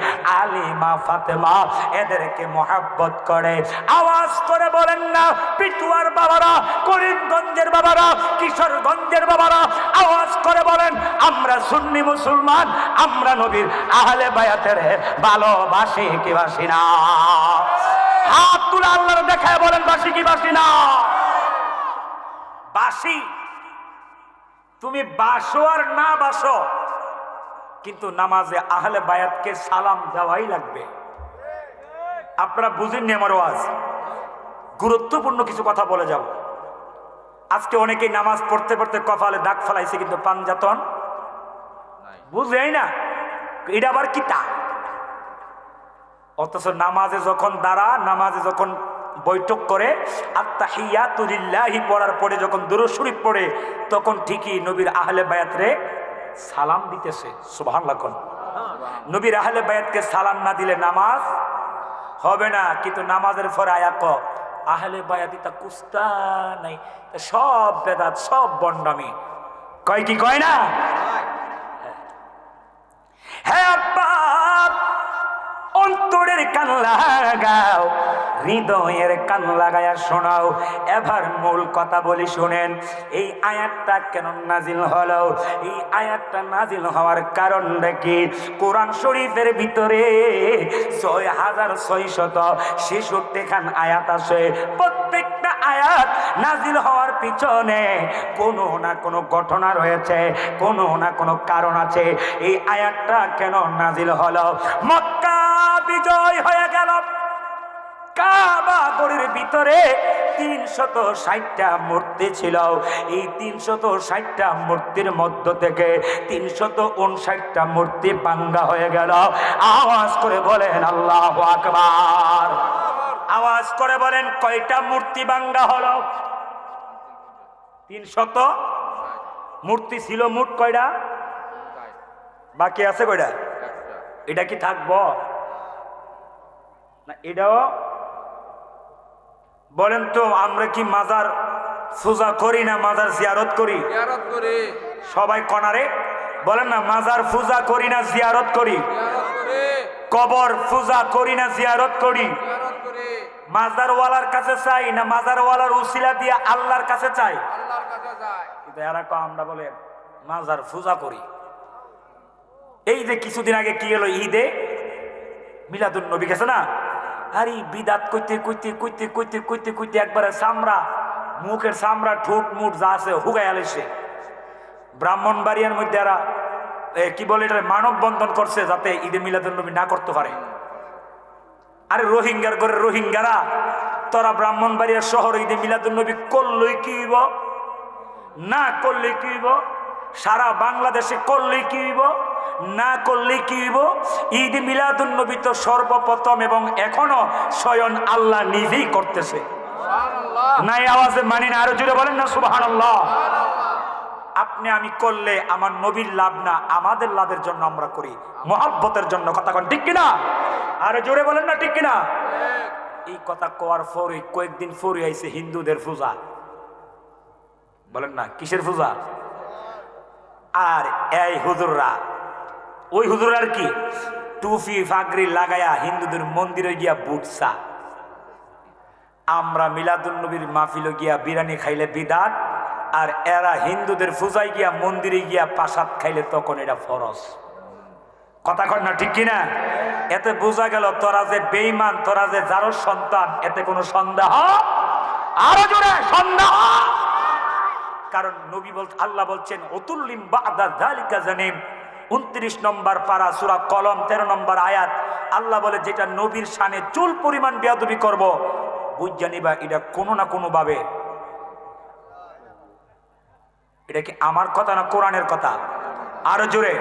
আলী মা ফাতেমা এদেরকে মহব্বত করে। আওয়াজ করে বলেন না পিটুয়ার বাবারা, করিমগঞ্জের বাবারা, কিশোরগঞ্জের বাবারা, আওয়াজ করে বলেন আমরা সুন্নি মুসলমান, আমরা নবীর আহলে বায়াতের ভালোবাসি কি বাসি না? হাত তুলে আল্লাহর দেখায় বলেন বাসি কি বাসি না? বাসি। তুমি বাসো আর না বাসো, কিন্তু নামাজে আহলে বায়াতকে সালাম দেওয়াই লাগবে। আপনারা বুঝেননি আমার ওয়াজ? গুরুত্বপূর্ণ কিছু কথা বলে যাব। আজকে অনেকেই নামাজ পড়তে পড়তে কপালে দাগ ফেলাইছে, কিন্তু পাঞ্জাতন বুঝেই না এটা আবার কি তা। অথচ নামাজে যখন দাঁড়া, নামাজে যখন বৈঠক করে আত্তাহিয়াতু লিল্লাহি পড়ার পরে যখন দুরূদ শরীফ পড়ে, তখন ঠিকই নবীর আহলে বায়াতরে সালাম দিতেছে। সুবহানাল্লাহ। নবীর আহলে বায়াতকে সালাম না দিলে নামাজ হবে না। কিন্তু নামাজের পরে আয়াত আহলে বায়াতি তা কুস্তা নাই, সব বেদাত, সব বন্ডামি। কয় কি কয় না? হ্যাঁ আব্বা, অন্তরের কান লাগাও, হৃদয়ের কান লাগায়া শোনাও। এবার মূল কথা বলি শুনেন। এই আয়াতটা কেন নাজিল হলো? এই আয়াতটা নাজিল হওয়ার কারণটা কি? কোরআন শরীফের ভিতরে ৬৬৬৬ খান আয়াত আছে। প্রত্যেকটা আয়াত নাজিল হওয়ার পিছনে কোনো না কোনো ঘটনা রয়েছে, কোনো না কোনো কারণ আছে। এই আয়াতটা কেন নাজিল হলো? মক্কা বিজয় হয়ে গেল, কাবা ঘরের ভিতরে ৩৬০টা মূর্তি ছিল। এই ৩৬০টা মূর্তির মধ্য থেকে ৩৫৯টা মূর্তি ভাঙ্গা হয়ে গেল। আওয়াজ করে বলেন আল্লাহু আকবার। আওয়াজ করে বলেন কয়টা মূর্তি ভাঙ্গা হলো? ৩০০ মূর্তি ছিল মোট। কয়টা বাকি আছে? কয়টা? এটা কি থাকবো না? এটাও বলেন তো, আমরা কি মাজার পূজা করি না মাজার জিয়ারত করি? সবাই কনারে বলেন না, মাজার পূজা করি না জিয়ারত করি? কবর পূজা করি না জিয়ারত করি? মাজারওয়ালার কাছে চাই না মাজারওয়ালার উসিলা দিয়ে আল্লাহর কাছে চাই? কিন্তু এরা আমরা বলে মাজার পূজা করি। এই যে কিছুদিন আগে কি হলো, ঈদে মিলাদুন নবী গেছে না? আরে বিদাত কইতে কইতে কইতে কইতে কইতে কইতে একবারে চামড়া, মুখের চামড়া, ঠোঁট মুট যা আছে হুগাই আলেছে। ব্রাহ্মণবাড়িয়ার মধ্যে এরা কি বলে এটা মানব বন্ধন করছে, যাতে ঈদে মিলাদুন নবী না করতে পারে। আরে রোহিঙ্গার ঘরে রোহিঙ্গারা, তোরা ব্রাহ্মণবাড়িয়ার শহরে ঈদে মিলাদুন নবী করলই কি হইব, না করলে কি হইব? সারা বাংলাদেশে করলে কি হইব, না করলে কি হইব? ঈদ মিলাদুন নবী তো সর্বপ্রথম এবং এখনো স্বয়ং আল্লাহ নিজেই করতেছে। নাই আওয়াজে মানি না? আরো জোরে বলেন না সুবহানাল্লাহ। আপনি আমি করলে আমার নবীর লাভ না, আমাদের লাভের জন্য আমরা করি, মহব্বতের জন্য। কথা কোন ঠিক কিনা? আরো জোরে বলেন না ঠিক কিনা? এই কথা কোয়ার পরে কয়েকদিন পরে আইছে হিন্দুদের পূজা। বলেন না কিসের পূজা? আর এই হুজুররা, ওই হুজুরার কি টুপি ফাগরি লাগায়া হিন্দুদের মন্দিরে গিয়া বুটসা। আমরা মিলাদুন নবীর মাহফিলে গিয়া বিরিয়ানি খাইলে বিদাত, আর এরা হিন্দুদের পূজায় গিয়া মন্দিরে গিয়া প্রসাদ খাইলে তখন এটা ফরজ। কথা কর না ঠিক কিনা? এতে বোঝা গেল তোরা যে বেঈমান, তোরা যে যার সন্তান, এতে কোনো সন্দেহ, আরো জোরে সন্দেহ। কারণ নবী আল্লাহ বলছেন অতুল্লিম বাদা যালিকা জানিম, 29 নম্বর পারা সূরা কলম 13 নম্বর আয়াত। আল্লাহ বলে যেটা নবীর শানে চুল পরিমাণ বেয়াদবি করব, বুঝা নিবা এটা কোনো না কোনো ভাবে, এটা কি আমার কথা না কোরআনের কথা? আরো জোরে।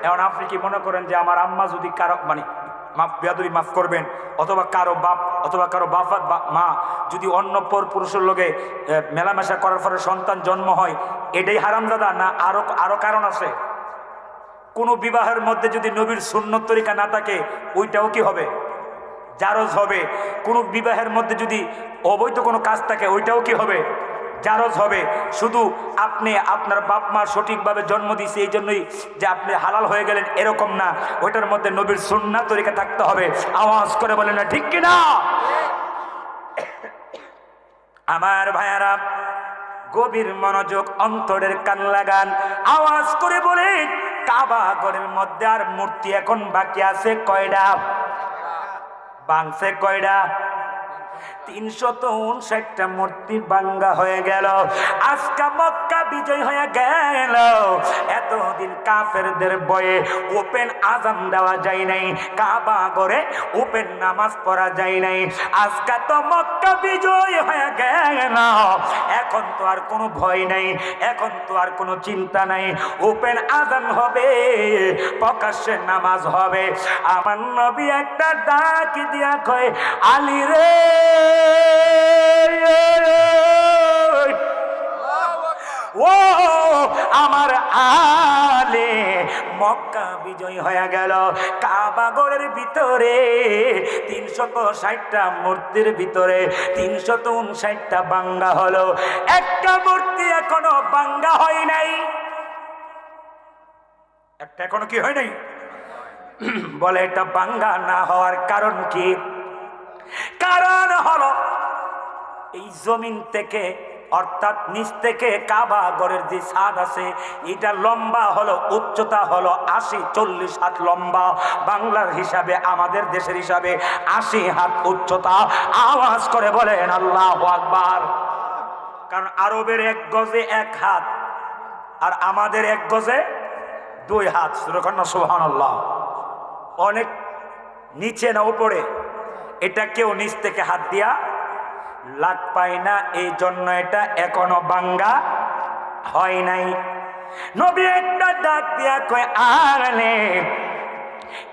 এখন আপনি কি মনে করেন যে আমার আম্মা যদি কারো মানে বেয়াদবি মাফ করবেন, অথবা কারো বাপ অথবা কারো বাফাত মা যদি অন্য পর পুরুষের লোকে মেলামেশা করার পরে সন্তান জন্ম হয়, এটাই হারামজাদা না আরো কারণ আছে? কোনো বিবাহের মধ্যে যদি নবীর সুন্নত তরিকা না থাকে ওইটাও কি হবে? জারজ হবে। কোনো বিবাহের মধ্যে যদি অবৈধ কোনো কাজ থাকে ওইটাও কি হবে? জারজ হবে। শুধু আপনি আপনার বাপ মা সঠিকভাবে জন্ম দিয়েছে এই জন্যই যে আপনি হালাল হয়ে গেলেন এরকম না, ওইটার মধ্যে নবীর সুন্নাত তরিকা থাকতে হবে। আওয়াজ করে বলেন না ঠিক কিনা? আমার ভাইয়ারা, গভীর মনোযোগ, অন্তরের কান লাগান, আওয়াজ করে বলেন, কাবা ঘরের মধ্যে আর মূর্তি এখন বাকি আছে কয়টা? ভাঙছে কয়টা? 359টা মূর্তি ভাঙ্গা হয়ে গেল। আজকে মক্কা বিজয় হয়ে গেল। এতদিন কাফেরদের ভয়ে ওপেন আযান দেওয়া যায় নাই, কাবা ঘরে ওপেন নামাজ পড়া যায় নাই। আজকে তো মক্কা বিজয় হয়ে গেল, এখন তো আর কোনো ভয় নাই, এখন তো আর কোনো চিন্তা নাই। ওপেন আযান হবে, প্রকাশ্যে নামাজ হবে। আমার নবী একটা ডাক দিয়া কয়, আলী রে, ও আমার আলে, মক্কা বিজয় হয়ে গেল। কাবা ঘরের ভিতরে 360টা মূর্তির ভিতরে 359টা ভাঙ্গা হলো, একটা মূর্তি এখনো ভাঙ্গা হয় নাই। একটা এখনো কি হয় নাই? বলে এটা ভাঙ্গা না হওয়ার কারণ কি? কারণ হলো এই জমিন থেকে, অর্থাৎ নিচ থেকে কাবা ঘরের যে ছাদ আছে এটা লম্বা হলো, উচ্চতা হলো 40 হাত লম্বা। বাংলার হিসাবে, আমাদের দেশের হিসাবে 80 হাত উচ্চতা। আওয়াজ করে বলেন আল্লাহু আকবার। কারণ আরবের 1 গজে 1 হাত আর আমাদের 1 গজে 2 হাত। সুবহানাল্লাহ। অনেক নিচে না উপরে, এটা কেউ নিচ থেকে হাত দিয়া লাগ পায় না, এই জন্য এটা এখনো ভাঙ্গা হয় নাই। নবী একটা ডাক দিয়া কয়, আলে,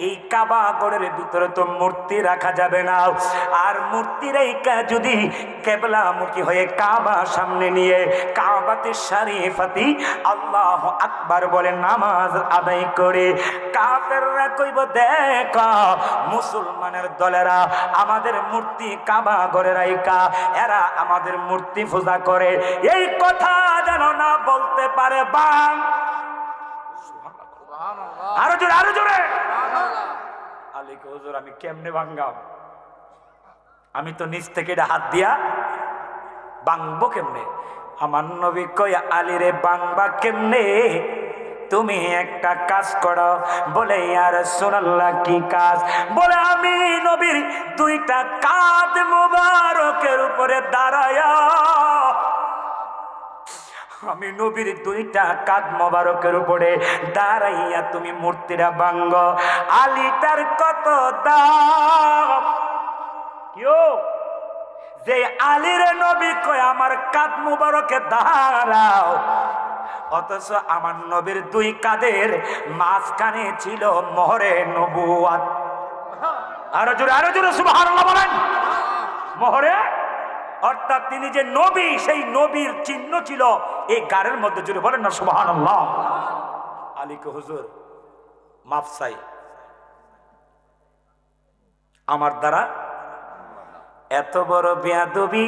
এই কাবা ঘরের ভিতরে তো মূর্তি রাখা যাবে না, আর মূর্তি রেখা যদি কিবলামুখী হয়ে কাবা সামনে নিয়ে কাবাতে শরীফাতি আল্লাহু আকবার বলে নামাজ আদায় করে, কাফেররা কইব, দেখ মুসলমানের দলেরা আমাদের মূর্তি কাবা ঘরে রাইকা এরা আমাদের মূর্তি পূজা করে, এই কথা যেন না বলতে পারে। বাং আরো জোরে, আরো জোরে। আলী কয়, হুজুর আমি কেমনে ভাঙ্গাম? আমি তো নিচ থেকে হাত দিয়া ভাঙবো কেমনে? আমার নবী কয়, আলী রে, ভাঙবা কেমনে? তুমি একটা কাজ করো। বলে, ইয়া রাসূলুল্লাহ কি কাজ? বলে, আমি নবীর 2টা কাঁধ মুবারকের উপরে দাঁড়ায়া, আমি নবীর 2টা কাঁধ মোবারকের উপরে দাঁড়াইয়া তুমি মূর্তিটা ভাঙ্গ। আলীটার কত দাম! কিও যে আলীর নবী কয় আমার কাঁধ মোবারকে দাঁড়াও, অথচ আমার নবীর 2 কাঁধের মাঝখানে ছিল মোহরে নবুয়াত। আরো জোরে, আরো জোরে সুবহানাল্লাহ বলেন। মোহরে, অর্থাৎ তিনি যে নবী, সেই নবীর চিহ্ন ছিল এই গাড়ের মধ্যে। জুড়ে বলেন না সুবহানাল্লাহ। আলীকে, হুজুর মাফ চাই, আমার দ্বারা এত বড় বেয়াদবি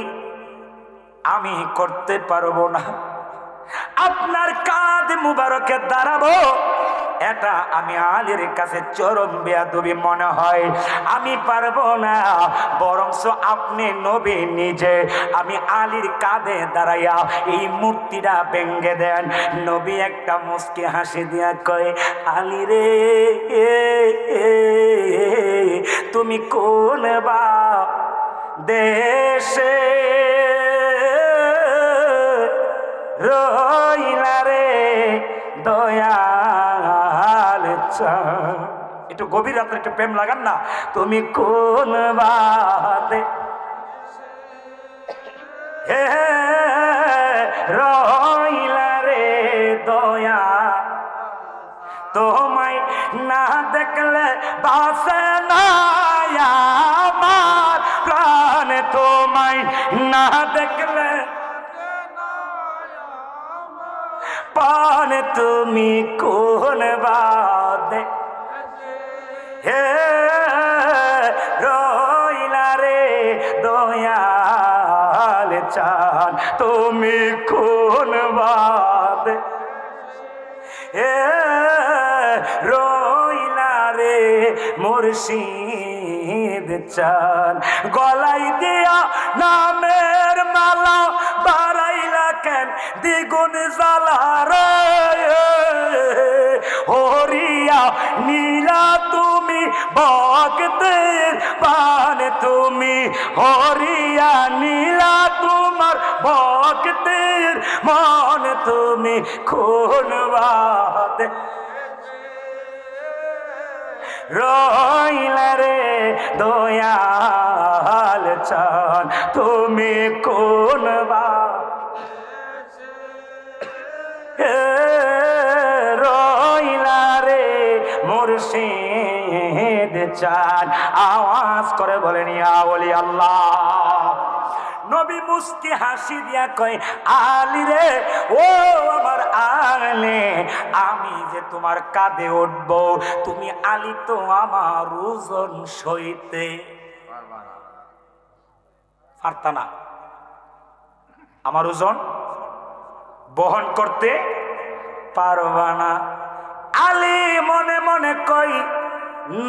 আমি করতে পারবো না, আপনার কাঁধ মুবারকে দাঁড়াবো, এটা আমি আলীর কাছে চরম বেয়াদবি মনে হয়, আমি পারবো না। বরংস আপনি নবী নিজে আমি আলীর কাঁধে দাঁড়াইয়া এই মূর্তিটা ভেঙ্গে দেন। নবী একটা মুস্কি হাসি দিয়া কয়, আলী রে, তুমি কোন বা দেশে রইলা রে দয়াল? একটু গভীর রাত্রে একটু প্রেম লাগান না। তুমি কোন বাদে হে রইলা রে দয়া, তোমায় না দেখলে বাসে না আমার প্রাণ, তোমায় না দেখলে পান, তুমি কোন বা বাদে হে রইলা রে দয়াল চান তুমি কোন বাদে হে রইলা রে মুর্শিদ চান গলাই দিয়া নামের মালা বাড়াইলা কেন দ্বিগুণ জ্বালা রে হরিয়া নীলা তুমি ভক্তের পান তুমি হরিয়া নীলা তোমার ভক্তের মন তুমি কোন বাদে রইলা রে দয়াল চান তুমি কোন বাদে রইলা রে মুর্শিদ চান আওয়াজ করে বলেন ইয়া ওলি আল্লাহ। নবী মুস্কি হাসি দিয়া কয় আলী রে ও আমার আলে আমি যে তোমার কাঁধে উঠব তুমি আলী তো আমার ওজন সইতে পারতা না, আমার ওজন বহন করতে পারবা না। আলী মনে মনে কই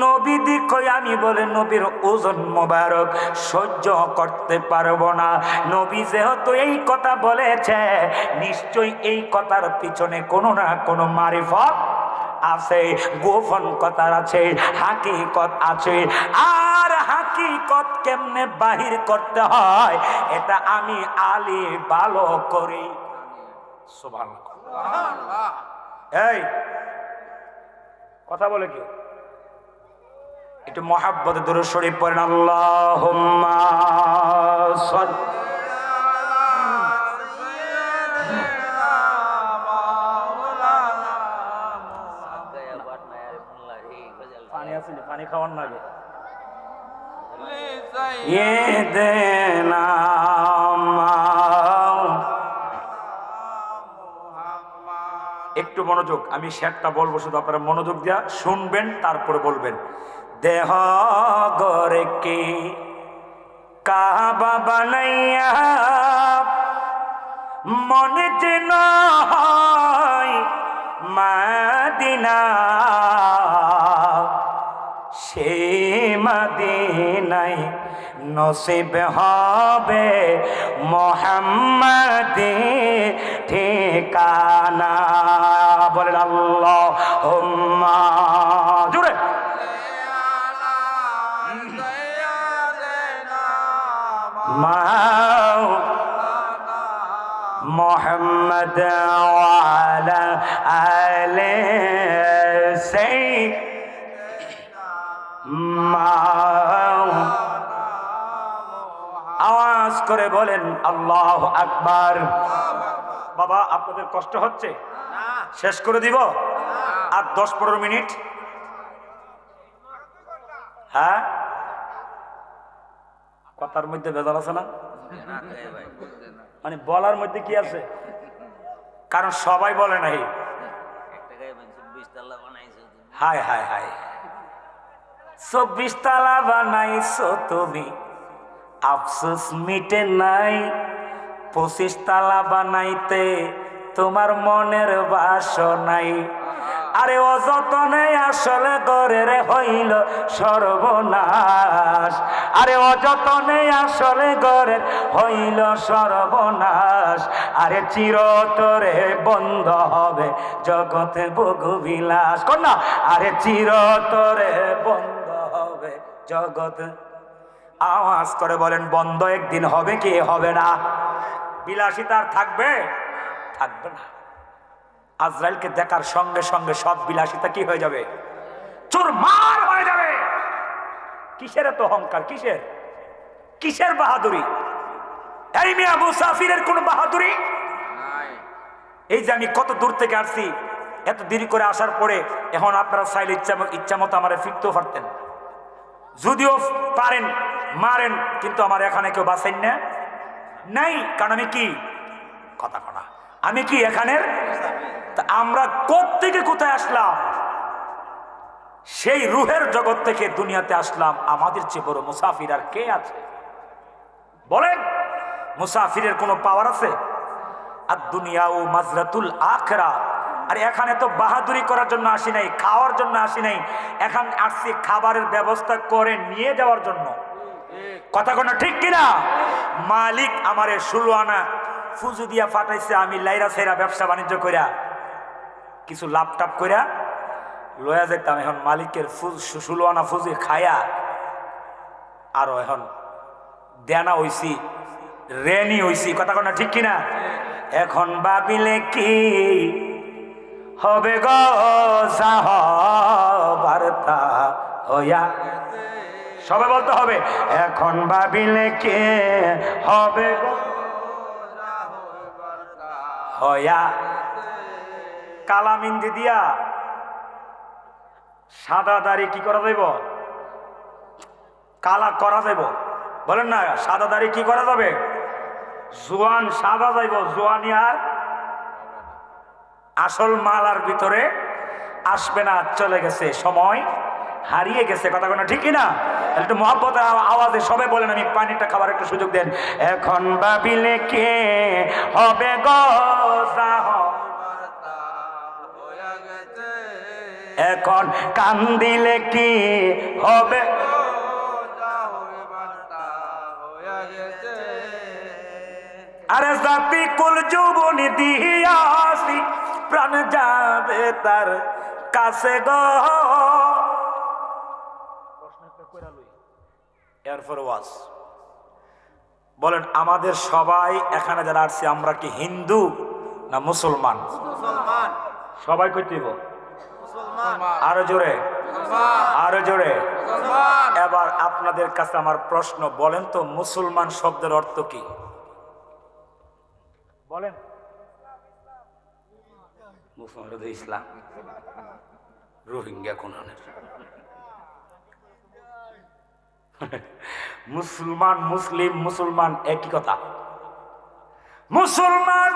নবী দি কই আমি বলে নবীর ওজন মোবারক সহ্য করতে পারবো না। নবী যেহেতু এই কথা বলেছে নিশ্চয়ই এই কথার পিছনে কোনো না কোনো মারিফত আছে, গোপন কথা আছে, হাকিকত আছে। আর হাকিকত কেমনে বাহির করতে হয় এটা আমি আলী ভালো করি। সুবহানাল্লাহ। এই কথা বলে কি একটু মহাব্বতে দুরূদ শরীফ পড়েন আল্লাহুম্মা সাল্লি পানি আছে পানি খাওয়ার না দেনা একটু মনোযোগ, আমি শেরটা বলবো শুধু আপনারা মনোযোগ দিয়া শুনবেন তারপরে বলবেন। দেহ গরে কে কাবা বানাইয়া মনে যেন হয় মাদিনা, সে মাদিনায় নসিব হবে মুহাম্মাদি ঠিকানা। বলেন আল্লাহুম্মা জোরে মুহাম্মদ ওয়া আলা আলি সাইয়্যিদিনা। আওয়াজ করে বলেন আল্লাহু আকবার। বাবা আপনাদের কষ্ট হচ্ছে? শেষ করে দিব আর 10-15 মিনিট। হ্যাঁ কথার মধ্যে ভেজাল আছে না, মানে বলার মধ্যে কি আছে, কারণ সবাই বলে নাই। হায় হায় হায় 24 তালা বানাইছো তুমি আফসোস মিটে নাই, 25 তালা বানাইতে তোমার মনের বাসনাই। আরে অযতনে আসলে গরের হইল সর্বনাশ, আরে অযতনে আসলে গরের হইল সর্বনাশ। আরে চিরতরে বন্ধ হবে জগতে ভোগবিলাস, কন্যা আরে চিরতরে বন্ধ হবে জগৎ। আওয়াজ করে বলেন বন্ধ একদিন হবে কি হবে না? বিলাসিতা আর থাকবে? থাকবে না। আজরাইলকে দেখার সঙ্গে সঙ্গে সব বিলাসিতা কি হয়ে যাবে? চুরমার হয়ে যাবে। কিসের এত অহংকার, কিসের কিসের বাহাদুরি? এই মিয়া মুসাফিরের কোন বাহাদুরি? এই যে আমি কত দূর থেকে আসছি, এত দেরি করে আসার পরে এখন আপনারা চাইলে ইচ্ছা মতো আমার ফিরতেও পারতেন, যদিও পারেন মারেন, কিন্তু আমার এখানে কেউ বাঁচেন না নাই। কারণ আমি কি কথা কনা, আমি কি এখানের? আমরা কোত্থেকে কোথায় আসলাম? সেই রুহের জগৎ থেকে দুনিয়াতে আসলাম, আমাদের চেয়ে বড় মুসাফির আর কে আছে বলেন? মুসাফিরের কোনো পাওয়ার আছে? আর দুনিয়া ও মাজরাতুল আখরা। আর এখানে তো বাহাদুরি করার জন্য আসি নাই, খাওয়ার জন্য আসি নাই, এখন আসছি খাবারের ব্যবস্থা করে নিয়ে যাওয়ার জন্য। কথা কোনো ঠিক কিনা? মালিক আমারে 16 আনা ফুজু দিয়া ফাটাইছে, আমি লাইরা সাইরা ব্যবসা বাণিজ্য কইরা কিছু লাভ টাপ কইরা লয়া যেতাম। এখন মালিকের 16 আনা ফুজি খায়া আরো এখন দেনা হইছি, রেনি হইছি। কথা কোনো ঠিক কিনা? এখন ভাবিলে কি হবে গো, বার্তা হইয়া, সবে বলতে হবে এখন ভাবিলে কে হবে গো হইয়া। কালামিন্দি দিয়া সাদা দাড়ি কি করা যাইব? কালা করা যাইব। বলেন না, সাদা দাড়ি কি করা যাবে? জোয়ান সাদা যাইব, জোয়ানি আর আসল মাল আর ভিতরে আসবে না, চলে গেছে, সময় হারিয়ে গেছে। কথা কোনো ঠিক না? একটু মহব্বত আওয়াজে সবাই বলেন, আমি পানিটা খাবার একটু সুযোগ দেন। এখন ভাবিলে কে হবে গো, এখন কান্দিলে কি হবে? আরে জাতি কুল যৌবনী দিয়াছি, প্রাণ যাবে তার কাছে গো। বলেন আমাদের সবাই এখানে যারা আসছে, আমরা কি হিন্দু না মুসলমান? সবাই কইতে দিব, আরো জোরে, আরো জোরে। এবার আপনাদের কাছে আমার প্রশ্ন, বলেন তো মুসলমান শব্দের অর্থ কি? বলেন। ইসলাম, রোহিঙ্গা কোন মুসলমান, মুসলিম, মুসলমান একই কথা। মুসলমান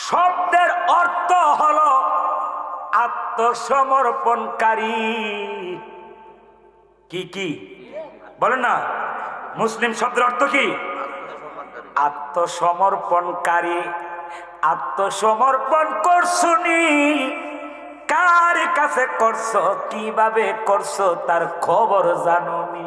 শব্দের অর্থ হলো আত্মসমর্পণকারী। কি কি বলেন না? মুসলিম শব্দের অর্থ কি? আত্মসমর্পণকারী। আত্মসমর্পণ করছুনি, কার কাছে করছো, কিভাবে করছো, তার খবর জানুনি।